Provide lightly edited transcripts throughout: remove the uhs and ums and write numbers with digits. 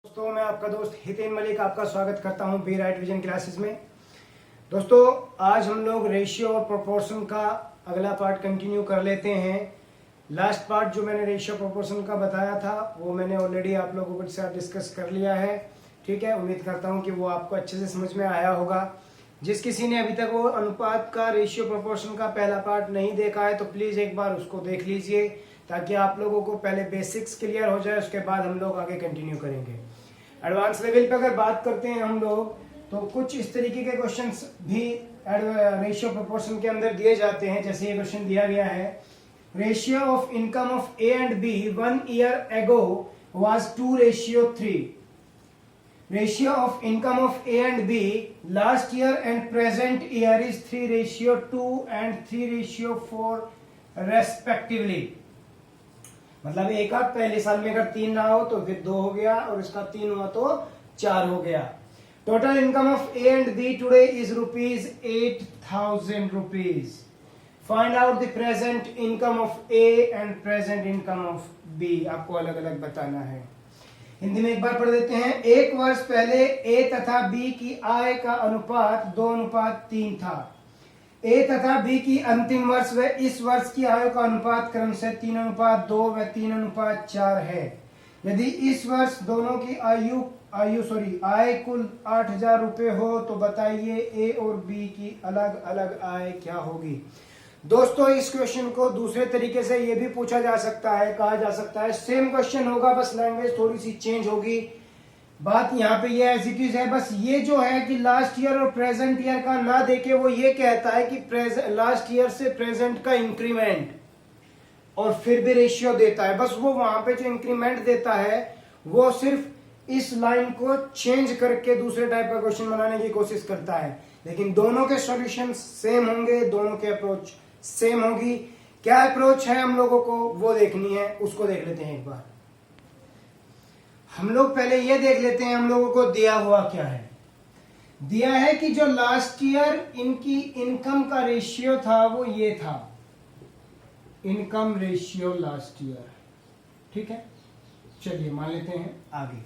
दोस्तों मैं आपका दोस्त हितेन मलिक आपका स्वागत करता हूं बी राइट विजन क्लासेस में। दोस्तों आज हम लोग रेशियो और प्रोपोर्शन का अगला पार्ट कंटिन्यू कर लेते हैं। लास्ट पार्ट जो मैंने रेशियो प्रोपोर्शन का बताया था वो मैंने ऑलरेडी आप लोगों के साथ डिस्कस कर लिया है। ठीक है, उम्मीद करता हूं कि वो आपको अच्छे से समझ में आया होगा। जिस किसी ने अभी तक वो अनुपात का रेशियो प्रोपोर्शन का पहला पार्ट नहीं देखा है तो प्लीज एक बार उसको देख लीजिए ताकि आप लोगों को पहले बेसिक्स क्लियर हो जाए, उसके बाद हम लोग आगे कंटिन्यू करेंगे। एडवांस लेवल पे अगर बात करते हैं हम लोग तो कुछ इस तरीके के क्वेश्चंस भी रेशियो प्रोपोर्शन के अंदर दिए जाते हैं। जैसे ये क्वेश्चन दिया गया है, ratio of income of A and B 1 year ago was 2:3। Ratio of income of A and B last year and present year is 3:2 and 3:4 respectively. मतलब एक आध पहले साल में अगर 3 रहा हो तो फिर 2 हो गया और इसका 3 हुआ तो 4 हो गया। Total income of A and B today is ₹8,000 rupees. Find out the present income of A and present income of B. आपको अलग अलग बताना है। हिंदी में एक बार पढ़ देते हैं। एक वर्ष पहले ए तथा बी की आय का अनुपात 2:3 था। ए तथा बी की अंतिम वर्ष व इस वर्ष की आयु का अनुपात क्रम से 3:2 व 3:4 है। यदि इस वर्ष दोनों की आय कुल 8,000 रुपए हो तो बताइए ए और बी की अलग अलग आय क्या होगी। दोस्तों इस क्वेश्चन को दूसरे तरीके से ये भी पूछा जा सकता है, कहा जा सकता है सेम क्वेश्चन होगा, बस लैंग्वेज थोड़ी सी चेंज होगी। बात यहाँ पे ये एज इट इज है। बस ये जो है कि लास्ट ईयर और प्रेजेंट ईयर का ना देके वो ये कहता है कि लास्ट ईयर से प्रेजेंट का इंक्रीमेंट और फिर भी रेशियो देता है। बस वो वहां पे जो इंक्रीमेंट देता है वो सिर्फ इस लाइन को चेंज करके दूसरे टाइप का क्वेश्चन बनाने की कोशिश करता है, लेकिन दोनों के सॉल्यूशन सेम होंगे, दोनों के अप्रोच सेम होगी। क्या अप्रोच है हम लोगों को वो देखनी है, उसको देख लेते हैं एक बार। हम लोग पहले ये देख लेते हैं हम लोगों को दिया हुआ क्या है। दिया है कि जो लास्ट ईयर इनकी इनकम का रेशियो था वो ये था, इनकम रेशियो लास्ट ईयर। ठीक है, चलिए मान लेते हैं आगे।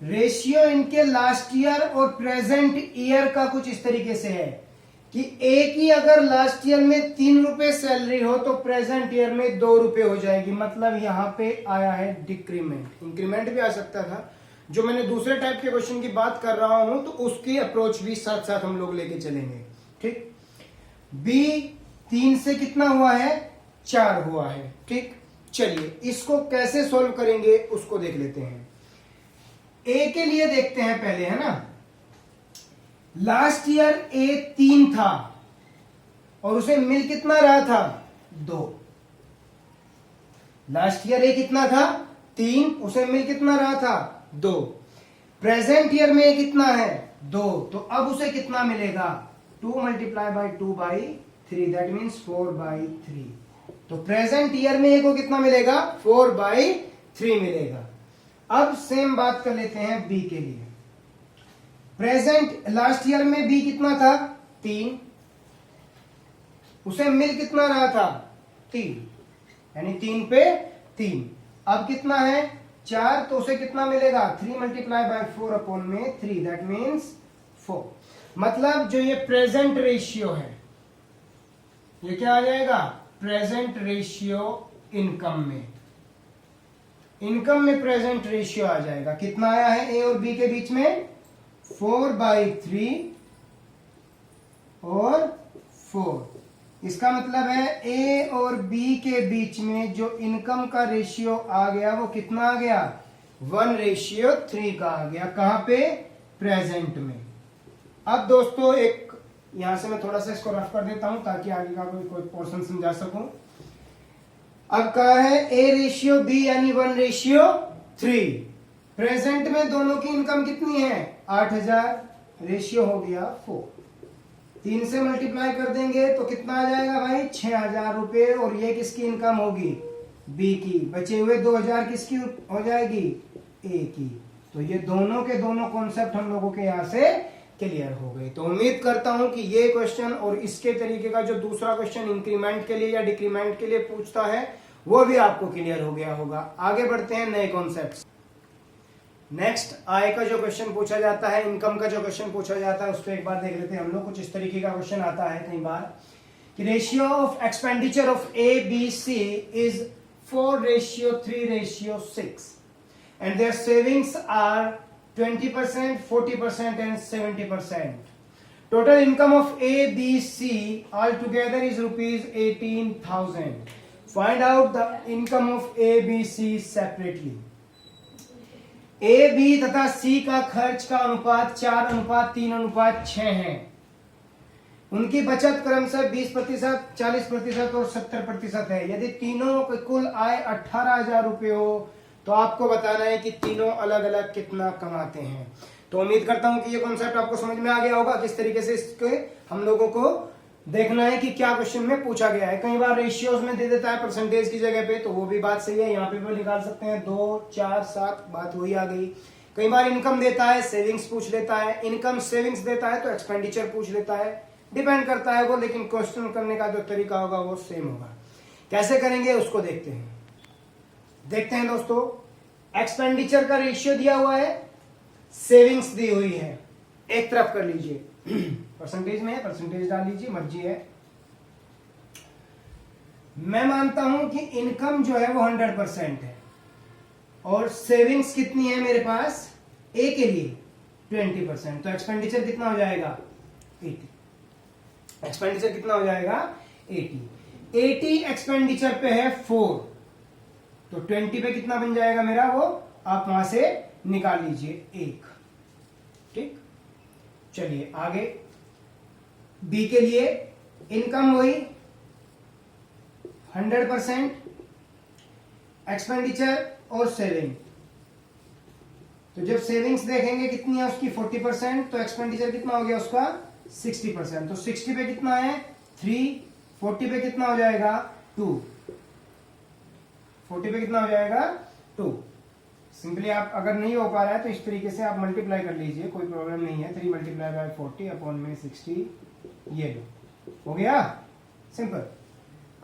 रेशियो इनके लास्ट ईयर और प्रेजेंट ईयर का कुछ इस तरीके से है कि ए की अगर लास्ट ईयर में 3 रुपए सैलरी हो तो प्रेजेंट ईयर में 2 रुपए हो जाएगी। मतलब यहां पे आया है डिक्रीमेंट। इंक्रीमेंट भी आ सकता था। जो मैंने दूसरे टाइप के क्वेश्चन की बात कर रहा हूं तो उसकी अप्रोच भी साथ साथ हम लोग लेके चलेंगे। ठीक, बी 3 से कितना हुआ है, 4 हुआ है। ठीक, चलिए इसको कैसे सोल्व करेंगे उसको देख लेते हैं। ए के लिए देखते हैं पहले, है ना। लास्ट ईयर ए 3 था और उसे मिल कितना रहा था, 2। लास्ट ईयर ए कितना था, 3, उसे मिल कितना रहा था, 2। प्रेजेंट ईयर में ए कितना है, 2, तो अब उसे कितना मिलेगा, 2 × 2/3 दैट मीन्स 4/3। तो प्रेजेंट ईयर में ए को कितना मिलेगा, 4/3 मिलेगा। अब सेम बात कर लेते हैं बी के लिए। प्रेजेंट लास्ट ईयर में बी कितना था, 3, उसे मिल कितना रहा था, 3, यानी 3 पे 3। अब कितना है, 4, तो उसे कितना मिलेगा, 3 × 4/3 दैट मीन्स 4। मतलब जो ये प्रेजेंट रेशियो है ये क्या आ जाएगा, प्रेजेंट रेशियो इनकम में। इनकम में प्रेजेंट रेशियो आ जाएगा। कितना आया है ए और बी के बीच में, 4/3 और 4। इसका मतलब है ए और बी के बीच में जो इनकम का रेशियो आ गया वो कितना आ गया, 1:3 का आ गया। कहां पे, प्रेजेंट में। अब दोस्तों एक यहां से मैं थोड़ा सा इसको रफ कर देता हूं ताकि आगे का कोई पोर्शन समझा सकूं। अब कहा है ए रेशियो बी यानी 1:3। प्रेजेंट में दोनों की इनकम कितनी है, 8,000, रेशियो हो गया 4। 3 से मल्टीप्लाई कर देंगे तो कितना आ जाएगा भाई, 6,000 रुपए। और ये किसकी इनकम होगी, बी की। बचे हुए 2,000 किसकी हो जाएगी, ए की। तो ये दोनों के दोनों कॉन्सेप्ट हम लोगों के यहां से क्लियर हो गए। तो उम्मीद करता हूं कि ये क्वेश्चन और इसके तरीके का जो दूसरा क्वेश्चन इंक्रीमेंट के लिए या डिक्रीमेंट के लिए पूछता है वो भी आपको क्लियर हो गया होगा। आगे बढ़ते हैं नए कॉन्सेप्ट। नेक्स्ट आय का जो क्वेश्चन पूछा जाता है, इनकम का जो क्वेश्चन पूछा जाता है, उस पर एक बार देख लेते हैं हम लोग। कुछ इस तरीके का क्वेश्चन आता है कई बार कि ratio of expenditure of A B C is 4:3:6 and their savings are 20%, 40% and 70%. Total income of A, B, C altogether is rupees 18,000. Find out the income of A, B, C separately. A, B तथा C का खर्च का अनुपात 4:3:6 है। उनकी बचत क्रमशः 20%, 40% और 70% है। यदि तीनों की कुल आय 18,000 रुपये हो तो आपको बताना है कि तीनों अलग अलग कितना कमाते हैं। तो उम्मीद करता हूं कि ये कॉन्सेप्ट आपको समझ में आ गया होगा, किस तरीके से इसके हम लोगों को देखना है कि क्या क्वेश्चन में पूछा गया है। कई बार रेशियोज में दे देता है परसेंटेज की जगह पे, तो वो भी बात सही है, यहाँ पे भी निकाल सकते हैं। 2, 4, 7 बात वही आ गई। कई बार इनकम देता है, सेविंग्स पूछ लेता है। इनकम सेविंग्स देता है तो एक्सपेंडिचर पूछ लेता है, डिपेंड करता है वो, लेकिन क्वेश्चन करने का जो तरीका होगा वो सेम होगा। कैसे करेंगे उसको देखते हैं दोस्तों। एक्सपेंडिचर का रेशियो दिया हुआ है, सेविंग्स दी हुई है, एक तरफ कर लीजिए। परसेंटेज में है, परसेंटेज डाल लीजिए, मर्जी है। मैं मानता हूं कि इनकम जो है वो 100% है और सेविंग्स कितनी है मेरे पास, ए के लिए 20%, तो एक्सपेंडिचर कितना हो जाएगा 80। एक्सपेंडिचर कितना हो जाएगा 80 एक्सपेंडिचर पे है 4, तो 20 पे कितना बन जाएगा मेरा, वो आप वहां से निकाल लीजिए 1। ठीक, चलिए आगे। बी के लिए इनकम वही 100%, एक्सपेंडिचर और सेविंग। तो जब सेविंग्स देखेंगे कितनी है उसकी 40%, तो एक्सपेंडिचर कितना हो गया उसका 60%। तो 60 पे कितना है 3, 40 पे कितना हो जाएगा 2, 40 पे कितना हो जाएगा 2। सिंपली आप अगर नहीं हो पा रहा है तो इस तरीके से आप मल्टीप्लाई कर लीजिए, कोई प्रॉब्लम नहीं है। 3 × 40 अपॉन में 60, ये लो, हो गया सिंपल।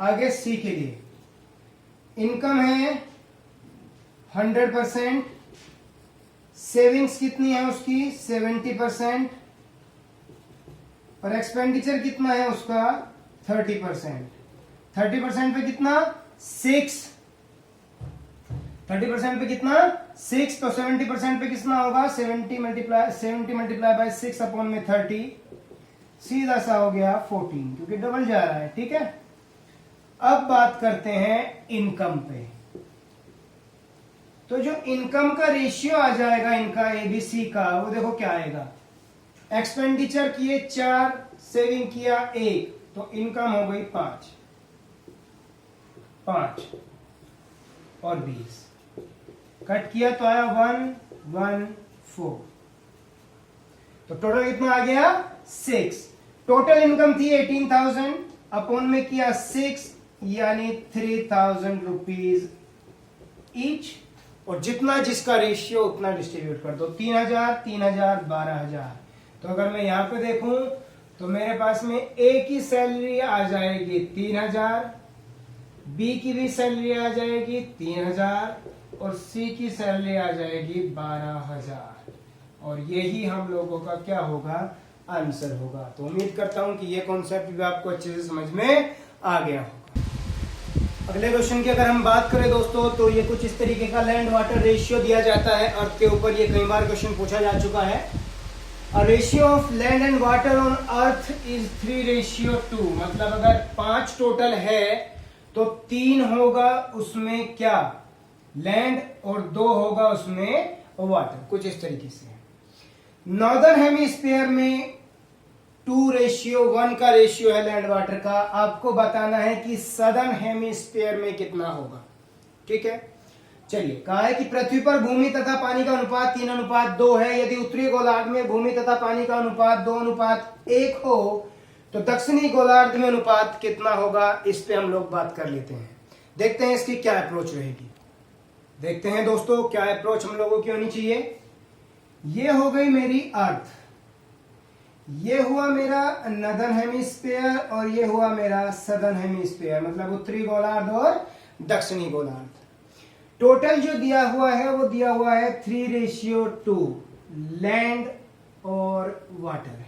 आगे सी के लिए इनकम है 100%, सेविंग्स कितनी है उसकी 70%, और एक्सपेंडिचर कितना है उसका 30%। 30% पे कितना 6, 30% पे कितना 6, तो 70% पे कितना होगा 70 मल्टीप्लाई बाय 6 अपॉन में 30, सीधा सा हो गया 14, क्योंकि डबल जा रहा है। ठीक है, अब बात करते हैं इनकम पे। तो जो इनकम का रेशियो आ जाएगा इनका एबीसी का, वो देखो क्या आएगा। एक्सपेंडिचर किए 4, सेविंग किया 1, तो इनकम हो गई 5 और 20, कट किया तो आया 114, तो टोटल कितना आ गया 6। टोटल इनकम थी 18,000, अपॉन में किया 6, यानी 3,000 रुपीज ईच, और जितना जिसका रेशियो उतना डिस्ट्रीब्यूट कर दो। 3,000, 3,000, 12,000। तो अगर मैं यहां पे देखूं तो मेरे पास में ए की सैलरी आ जाएगी 3,000, बी की भी सैलरी आ जाएगी 3,000, और सी की सैलरी आ जाएगी 12,000, और यही हम लोगों का क्या होगा, आंसर होगा। तो उम्मीद करता हूं कि ये कॉन्सेप्ट भी आपको अच्छे से समझ में आ गया होगा। अगले क्वेश्चन की अगर हम बात करें दोस्तों, तो ये कुछ इस तरीके का लैंड वाटर रेशियो दिया जाता है अर्थ के ऊपर। ये कई बार क्वेश्चन पूछा जा चुका है। A ratio of land and water on earth is 3:2, मतलब अगर 5 टोटल है तो 3 होगा उसमें क्या लैंड और 2 होगा उसमें वाटर, कुछ इस तरीके से। नॉर्दर्न हेमिस्फीयर में 2:1 का रेशियो है लैंड वाटर का। आपको बताना है कि सदर्न हेमिस्फीयर में कितना होगा। ठीक है, चलिए। कहा है कि पृथ्वी पर भूमि तथा पानी का अनुपात 3:2 है। यदि उत्तरी गोलार्ध में भूमि तथा पानी का अनुपात 2:1 हो तो दक्षिणी गोलार्ध में अनुपात कितना होगा, इस पे हम लोग बात कर लेते हैं। देखते हैं इसकी क्या अप्रोच रहेगी। देखते हैं दोस्तों क्या अप्रोच हम लोगों की होनी चाहिए। ये हो गई मेरी अर्थ, ये हुआ मेरा नॉर्दर्न हेमिस्फीयर, और ये हुआ मेरा सदर्न हेमिस्फीयर, मतलब उत्तरी गोलार्ध और दक्षिणी गोलार्ध। टोटल जो दिया हुआ है वो दिया हुआ है 3:2 लैंड और वाटर,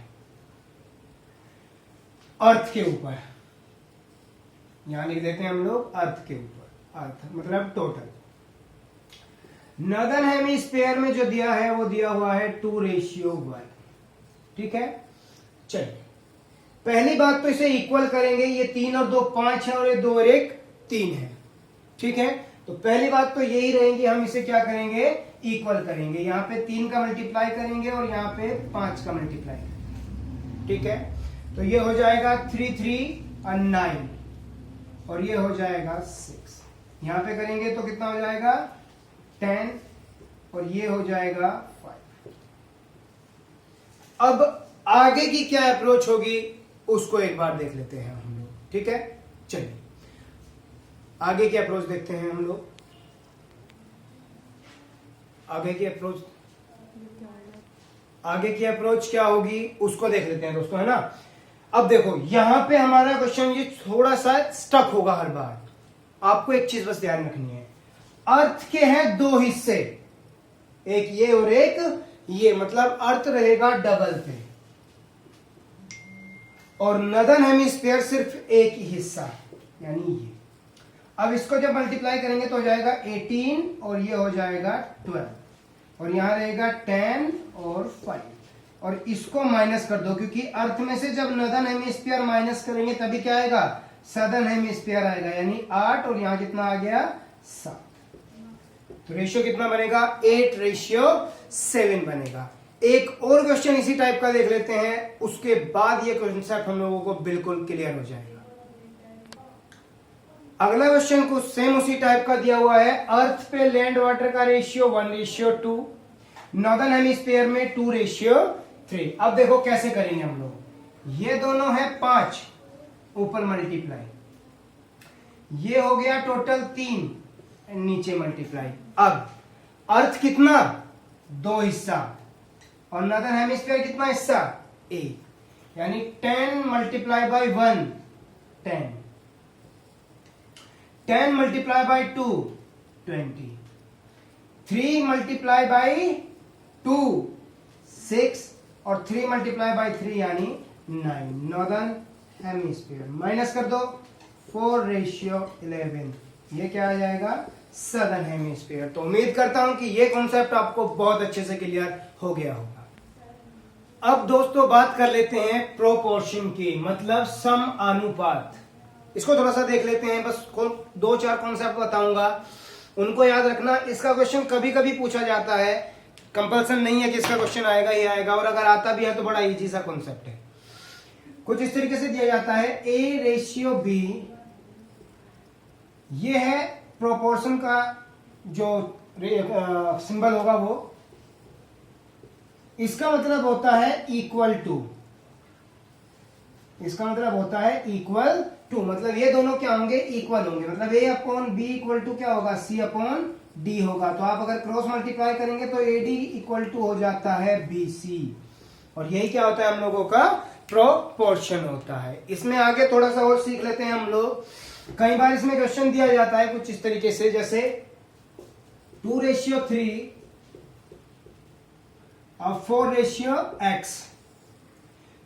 अर्थ के ऊपर, यहां लिख देते हैं हम लोग अर्थ के ऊपर, अर्थ मतलब टोटल। नॉर्दर्न हेमिस्फीयर में जो दिया है वो दिया हुआ है 2:1। ठीक है, चलिए पहली बात तो इसे इक्वल करेंगे, ये 3 और 2 5 है और ये 2 और 1 3 है। ठीक है, तो पहली बात तो यही रहेगी, हम इसे क्या करेंगे, इक्वल करेंगे। यहाँ पे 3 का मल्टीप्लाई करेंगे और यहाँ पे 5 का मल्टीप्लाई करेंगे। ठीक है, तो ये हो जाएगा 3 3 और 9 और ये हो जाएगा 6। यहाँ पे करेंगे तो कितना हो जाएगा 10 और ये हो जाएगा 5। अब आगे की क्या अप्रोच होगी उसको एक बार देख लेते हैं हम लोग। ठीक है, चलिए आगे की अप्रोच देखते हैं हम लोग। आगे की अप्रोच क्या होगी उसको देख लेते हैं दोस्तों, है ना। अब देखो यहां पे हमारा क्वेश्चन ये थोड़ा सा स्टक होगा हर बार, आपको एक चीज बस ध्यान रखनी है, अर्थ के हैं 2 हिस्से, एक ये और एक ये, मतलब अर्थ रहेगा डबल पे और नॉर्दर्न हेमिस्फीयर सिर्फ एक ही हिस्सा यानी ये। अब इसको जब मल्टीप्लाई करेंगे तो हो जाएगा 18 और ये हो जाएगा 12 और यहां रहेगा 10 और 5 और इसको माइनस कर दो, क्योंकि अर्थ में से जब नॉर्दर्न हेमिस्फीयर माइनस करेंगे तभी क्या आएगा, सदर्न हेमिस्फीयर आएगा, यानी 8 और यहां कितना आ गया 7। तो रेशियो कितना बनेगा 8:7 बनेगा। एक और क्वेश्चन इसी टाइप का देख लेते हैं, उसके बाद ये कॉन्सेप्ट हम लोगों को बिल्कुल क्लियर हो जाएगा। अगला क्वेश्चन को सेम उसी टाइप का दिया हुआ है, अर्थ पे लैंड वाटर का रेशियो 1:2, नॉर्दर्न हेमिस्फीयर में 2:3। अब देखो कैसे करेंगे हम लोग, ये दोनों है 5 ऊपर मल्टीप्लाई, ये हो गया टोटल 3 नीचे मल्टीप्लाई। अब अर्थ कितना 2 हिस्सा और नॉर्दर्न हेमिस्फीयर कितना हिस्सा 1, यानी 10 multiply by 1 10, 10 multiply by 2 20, 3 multiply by 2 6 और 3 मल्टीप्लाई बाई 3 यानी 9। नॉर्दर्न हेमिस्फीयर माइनस कर दो 4:11, ये क्या आ जाएगा सदर्न हेमिस्फीयर। तो उम्मीद करता हूं कि ये कॉन्सेप्ट आपको बहुत अच्छे से क्लियर हो गया होगा। अब दोस्तों बात कर लेते हैं प्रोपोर्शन की, मतलब समानुपात। इसको थोड़ा सा देख लेते हैं, बस 2-4 कॉन्सेप्ट बताऊंगा, उनको याद रखना। इसका क्वेश्चन कभी कभी पूछा जाता है, कंपल्सन नहीं है कि इसका क्वेश्चन आएगा ही आएगा, और अगर आता भी है तो बड़ा इजी सा कॉन्सेप्ट है। कुछ इस तरीके से दिया जाता है A:B, ये है प्रोपोर्शन का जो सिंबल होगा वो, इसका मतलब होता है इक्वल टू, इसका मतलब होता है इक्वल टू, मतलब ये दोनों क्या होंगे इक्वल होंगे, मतलब A/B इक्वल टू क्या होगा C/D होगा। तो आप अगर क्रॉस मल्टीप्लाई करेंगे तो AD इक्वल टू हो जाता है BC, और यही क्या होता है हम लोगों का प्रोपोर्शन होता है। इसमें आगे थोड़ा सा और सीख लेते हैं हम लोग। कई बार इसमें क्वेश्चन दिया जाता है कुछ इस तरीके से, जैसे 2:3 और 4:x,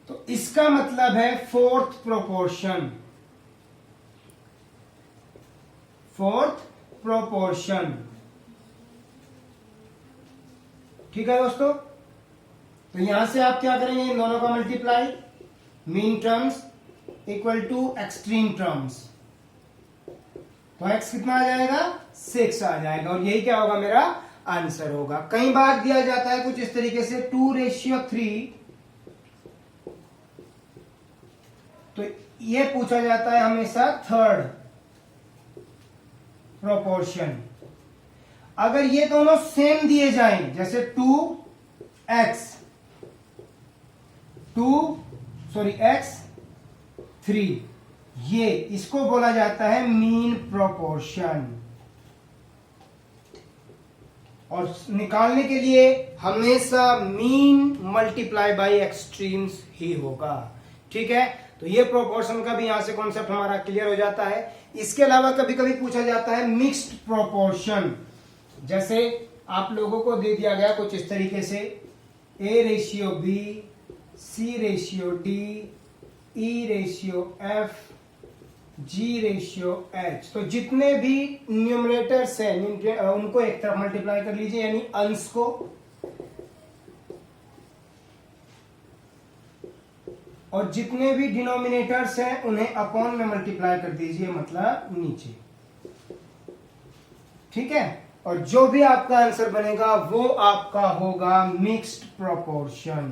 तो इसका मतलब है फोर्थ प्रोपोर्शन, फोर्थ प्रोपोर्शन। ठीक है दोस्तों, तो यहां से आप क्या करेंगे, इन दोनों का multiply, mean terms equal to extreme terms, तो x कितना आ जाएगा 6 आ जाएगा, और यही क्या होगा मेरा आंसर होगा। कई बार दिया जाता है कुछ इस तरीके से 2:3, तो ये पूछा जाता है हमेशा थर्ड प्रोपोर्शन। अगर ये दोनों सेम दिए जाएं, जैसे 3, ये इसको बोला जाता है मीन प्रोपोर्शन, और निकालने के लिए हमेशा मीन मल्टीप्लाई बाय एक्सट्रीम्स ही होगा। ठीक है, तो ये प्रोपोर्शन का भी यहां से कॉन्सेप्ट हमारा क्लियर हो जाता है। इसके अलावा कभी कभी पूछा जाता है मिक्स्ड प्रोपोर्शन, जैसे आप लोगों को दे दिया गया कुछ इस तरीके से A/B, C/D, E/F, G/H। तो जितने भी न्यूमरेटर्स हैं उनको एक तरफ मल्टीप्लाई कर लीजिए, यानी अंश को, और जितने भी डिनोमिनेटर्स हैं उन्हें अपॉन में मल्टीप्लाई कर दीजिए, मतलब नीचे। ठीक है, और जो भी आपका आंसर बनेगा वो आपका होगा मिक्स्ड प्रोपोर्शन।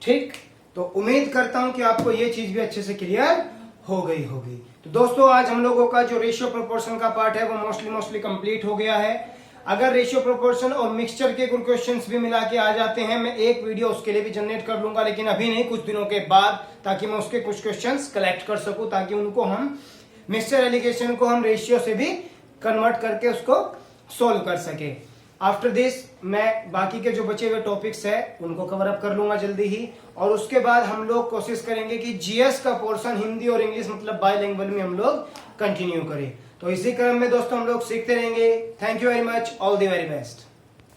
ठीक, तो उम्मीद करता हूं कि आपको ये चीज भी अच्छे से क्लियर हो गई होगी। तो दोस्तों आज हम लोगों का जो रेशियो प्रोपोर्शन का पार्ट है वो मोस्टली कंप्लीट हो गया है। अगर रेशियो प्रोपोर्शन और मिक्सचर के कुछ क्वेश्चंस भी मिला के आ जाते हैं, मैं एक वीडियो उसके लिए भी जनरेट कर लूंगा, लेकिन अभी नहीं, कुछ दिनों के बाद, ताकि मैं उसके कुछ क्वेश्चंस कलेक्ट कर सकूं, ताकि उनको हम मिक्सचर एलिगेशन को हम रेशियो से भी कन्वर्ट करके उसको सोल्व कर सके। आफ्टर दिस मैं बाकी के जो बचे हुए टॉपिक्स है उनको कवर अप कर लूंगा जल्दी ही, और उसके बाद हम लोग कोशिश करेंगे कि जीएस का पोर्शन हिंदी और इंग्लिश मतलब बाइलिंगुअल में हम लोग कंटिन्यू करें। तो इसी क्रम में दोस्तों हम लोग सीखते रहेंगे। Thank you very much, all the very best.